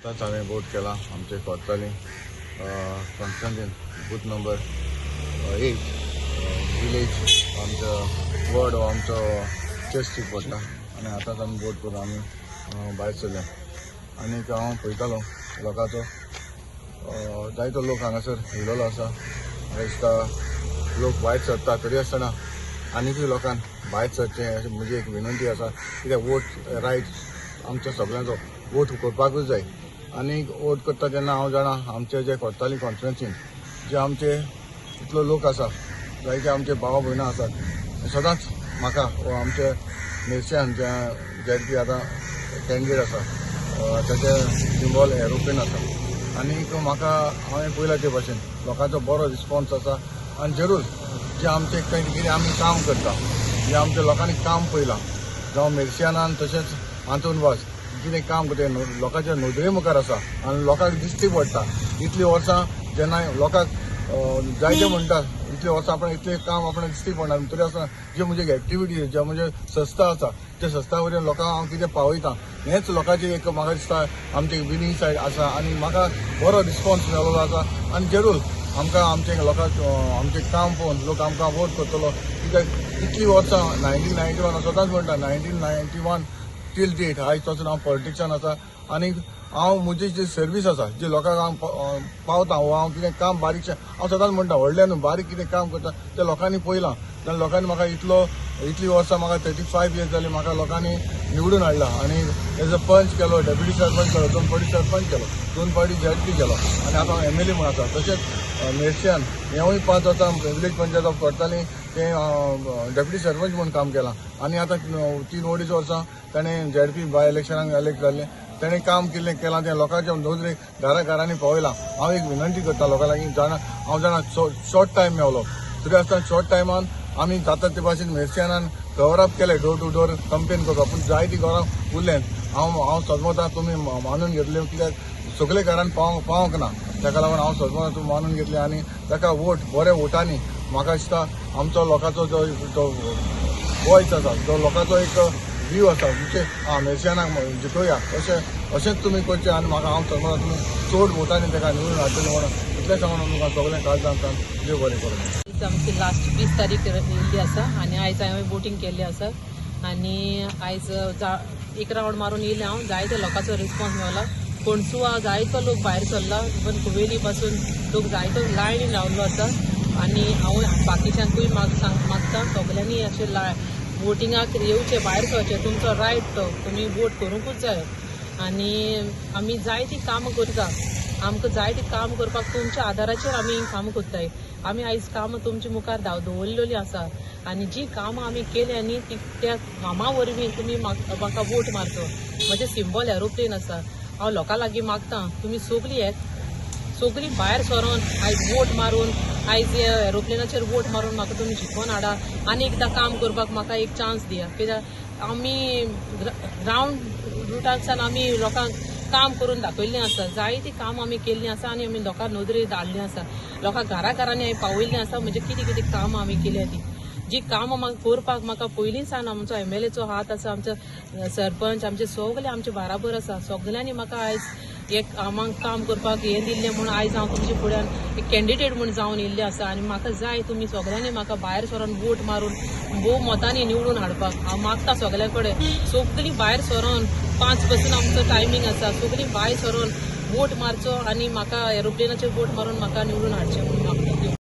आताच हांवें वोट केला आमचे कोर्ताली कॉन्स्टिट्युएंसीन बूथ नंबर 8 विलेज आमचो वॉर्ड हो आमचो चर्चिक पडटा आनी आतांच आमी वोट करून आमी भायर सरल्या आनीक हांव पळयतालो लोकांचो जायतो लोक हांगासर येयलेलो आसा दिसता लोक भायर सरता तरी आसतना आनीकूय लोकांक भायर सरचें अशें म्हजी एक विनंती आसा कित्याक वोट रायट आमच्या सगळ्यांचो वोट करपाकूच जाय आनीक वोट करता तेन्ना हांव जाणा आमचे जे कोर्ताली कॉन्स्टिट्युएंसीन जे आमचे इतलो लोक आसा जायते आमचे भाव भयणां आसात सदांच म्हाका आमचे मेर्शेन जे आतां कॅन्डिडेट आसा ताचे सिंबॉल एरोप्लेन आसा आनीक म्हाका हांवें पयला ते भाशेन लोकांचो बरो रिस्पॉन्स आसा आनी जरूर जे आमचे कितें आमी काम करता जे आमच्या लोकांनी काम पयलां जावं मेर्शेनान तशेंच हातूंत कितें काम करता लोकांच्या नदरे मुखार आसा आनी लोकांक दिश्टी पडटा इतलीं वर्सां जेन्ना लोकांक जायते म्हणटा इतलीं वर्सां आपण इतलें काम आपण दिश्टी पडना तरी आसतना जे म्हजे एक्टिविटी जे म्हणजे संस्था आसा त्या संस्था वयल्यान लोकांक हांव कितें पावयता हेंच लोकांची एक म्हाका दिसता आमची विनींग सायड आसा आनी म्हाका बरो रिस्पॉन्स मेळिल्लो आसा आनी जरूर आमकां आमचे लोकांक आमचें काम पळोवन लोक आमकां वोट करतलो कित्याक इतलीं वर्सां 1991 सदांच म्हणटा 1991 टील डेट आयज पासून हांव पॉलिटिक्सान आसा आनीक हांव म्हजी जी सर्वीस आसा जी लोकांक हांव पावता हांव कितें काम बारीकशें हांव सदांच म्हणटा व्हडलें न्हू बारीक कितें काम करता तें लोकांनी पळयलां जाल्यार लोकांनी म्हाका इतलीं वर्सां म्हाका 35 इयर्स जालीं म्हाका लोकांनी निवडून हाडला आनी एज अ पंच केलो डेप्युटी सरपंच केलो 2 फावटी सरपंच केलो 2 फावटी ZP केलो आनी आतां हांव MLA म्हूण आसा तशेंच मेर्शेन हेंवूय 5 वर्सां विलेज पंचायत ऑफ कोर्ताली तें डेप्युटी सरपंच म्हणून काम केलां आनी आतां 3-2 वर्सां ताणें ZP बाय इलेक्शनाक इलेक्ट जाल्लें ताणें काम केलां तें लोकांच्या नदरेक घराघरांनी पावयलां हांव एक विनंती करता लोकां लागीं हांव जाणा शॉर्ट टायम मेळ्ळो तरी आसतना शॉर्ट टायमान आमी जाता ते भाशेन मेर्शेनान कवर अप केलें डोर टू डोर कंपेन करपाक पूण जायतीं घरां उरलें हांव सदमतां तुमी मानून घेतले कित्याक सगळे घरान पावोंक ना ताका लागून हांव सदमतां तुमी मानून घेतलें आनी ताका वोट बऱ्या वोटांनी म्हाका दिसता आमचो लोकांचो जो वॉयस आसा जो लोकांचो एक व्यू आसा म्हणजे मेर्शेनाक जिखोवया अशेंच तुमी करचें आनी म्हाका हांव सदमतां तुमी चड वोटांनी ताका निवडून हाडटलें म्हणून इतलें सांगून तुमकां सगळें काळजांतल्यान देव बरें करूं आमची लास्ट 20 तारीख येयल्ली आसा आनी आयज हांवें वोटींग केल्लें आसा आनी आयज एक रावंड मारून येयलें हांव जायते लोकांचो रिस्पॉन्स मेळ्ळो कोणसुवा जायतो लोक भायर सरला इवन कुवेली पासून लोक जायतो लायनीन रावल्लो आसा आनी हांव बाकीच्यांकूय मागता सगल्यांनी अशें वोटिंगाक येवचें भायर सरचें तुमचो रायट तो तुमी वोट करूंकूच जाय आनी आमी जायतीं कामां करता आमकां जायतीं काम करपाक तुमच्या आदाराचेर आमी कामां कोत्ताय आमी आयज कामां तुमच्या मुखार दवरलेलीं आसा आनी जीं कामां आमी केल्या न्ही त्या कामां वरवीं तुमी म्हाका वोट मारचो म्हजें सिंबॉल एरोप्लेन आसा हांव लोकां लागीं मागतां तुमी सगळीं भायर सरोन आयज वोट मारून आयज एरोप्लेनाचेर वोट मारून म्हाका तुमी जिखोवन हाडा आनी एकदां काम करपाक म्हाका एक चान्स दिया कित्याक आमी ग्रावंड रुटासान आमी लोकांक काम करून दाखयल्लें आसा जायतीं काम आमी केल्लीं आसा आनी आमी लोकांक नदरे धाडलीं आसा लोकांक घराघरांनी हांवें पावयल्लीं आसा म्हणजे कितें काम आमी केल्या तीं जी कामां म्हाका करपाक म्हाका पयलीं सावन आमचो MLAचो हात आसा आमचो सरपंच आमचे सगळे आमचे बाराबर आसा सगल्यांनी म्हाका आयज एक कामांक काम करपाक हें दिल्लें म्हणून आयज हांव तुमचे फुड्यान एक कॅन्डिडेट म्हूण जावन येयल्लें आसा आनी म्हाका जाय तुमी सगल्यांनी म्हाका भायर सरोन वोट मारून भोव मतांनी निवडून हाडपाक हांव मागता सगल्या कडेन सगळीं भायर सरोन 5 पासून आमचो टायमींग आसा सगळीं भायर सरोन वोट मारचो आणि म्हाका एरोप्लेनाचेर वोट मारून म्हाका निवडून हाडचें म्हणून मागता.